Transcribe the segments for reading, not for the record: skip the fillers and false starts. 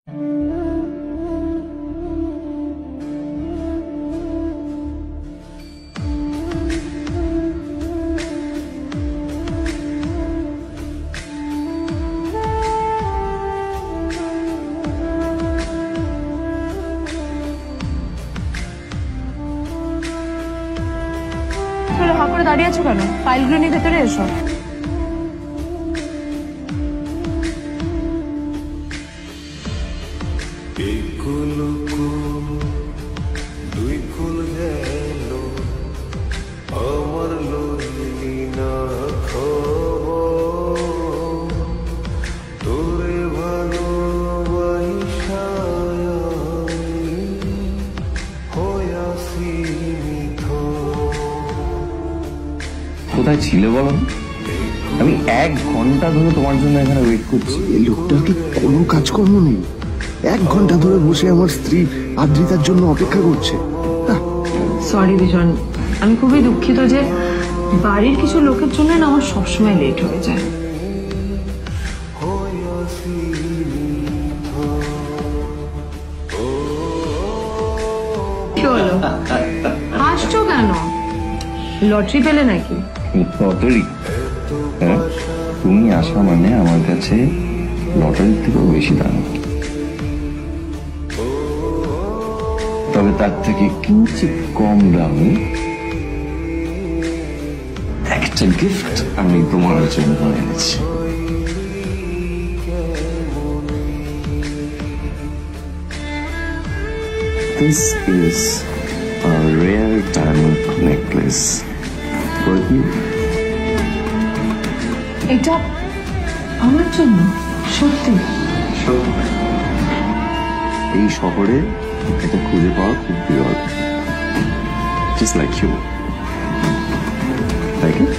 হাঁ করে দাঁড়িয়ে আছো কেন? ফাইলগুলো নিয়ে ভেতরে এসো। কোথায় ছিলে বলো? আমি 1 ঘন্টা ধরে তোমার জন্য এখানে ওয়েট করছি। এই লোকটার কি কোনো কাজকর্ম নেই? 1 ঘন্টা ধরে বসে আমার স্ত্রী আদ্রিতার জন্য অপেক্ষা করছে। সরি বিজন, আমি খুবই দুঃখিত যে বাড়ির কিছু লোকের জন্য না আমার সবসময় লেট হয়ে যায়। কি হলো, হাসছো কেন? লটারি পেলে নাকি? লটারি? হ্যাঁ, তুমি আসা মানে আমার কাছে লটারির থেকেও বেশি দাম। তবে তার থেকে কিঞ্চিত কম দামি একটা গিফট আমি তোমার জন্য এনেছি। This is a rare diamond necklace for you. এটা আমার জন্য? সত্যি? এই শহরে এটা খুঁজে পাওয়া খুব বিরল। Just like you. Like it?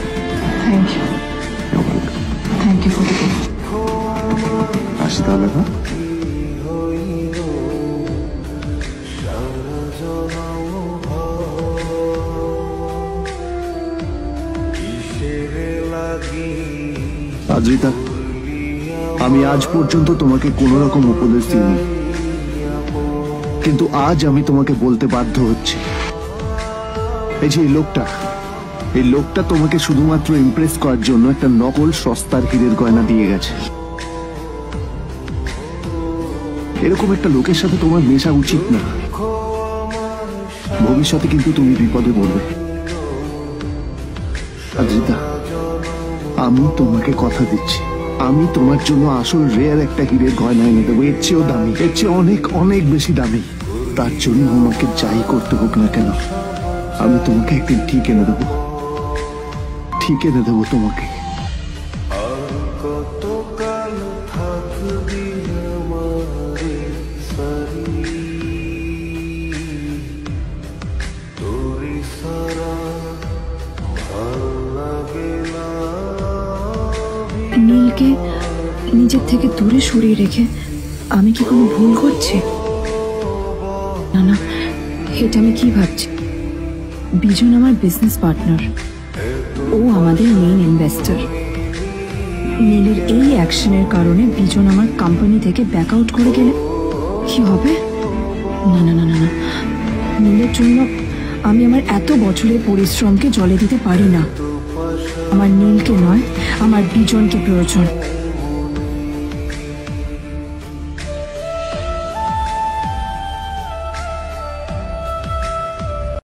Thank you. You're welcome. Thank you for the gift. আসি তাহলে। হ্যাঁ, আদ্রিতা, আমি আজ পর্যন্ত তোমাকে কোন রকম উপদেশ দিইনি, কিন্তু আজ আমি তোমাকে বলতে বাধ্য হচ্ছি। এই যে এই লোকটা তোমাকে শুধুমাত্র ইমপ্রেস করার জন্য একটা নকল সস্তার হীরের গয়না দিয়ে গেছে। এরকম একটা লোকের সাথে তোমার মেশা উচিত না। ভবিষ্যতে কিন্তু তুমি বিপদে পড়বে। আদ্রিতা, আমি তোমাকে কথা দিচ্ছি, আমি তোমার জন্য আসল রেয়ার একটা হীরের গয়না এনে দেবো। এর চেয়েও দামি, এর চেয়ে অনেক অনেক বেশি দামি। তার জন্য আমাকে যাই করতে হোক না কেন, আমি তোমাকে একদিন ঠিক এনে দেবো, ঠিক এনে দেবো তোমাকে। নীলকে নিজের থেকে দূরে সরিয়ে রেখে আমি কি কোনো ভুল করছি? না না, এটা আমি কি ভাবছি? বিজন আমার বিজনেস পার্টনার, ও আমাদের মেইন ইনভেস্টর। নীলের এই অ্যাকশনের কারণে বিজন আমার কোম্পানি থেকে ব্যাক আউট করে গেলে কি হবে? না না না না না, নীলের জন্য আমি আমার এত বছরের পরিশ্রমকে জলে দিতে পারি না। আমার নীলকে নয়, আমার বিজনকে প্রয়োজন।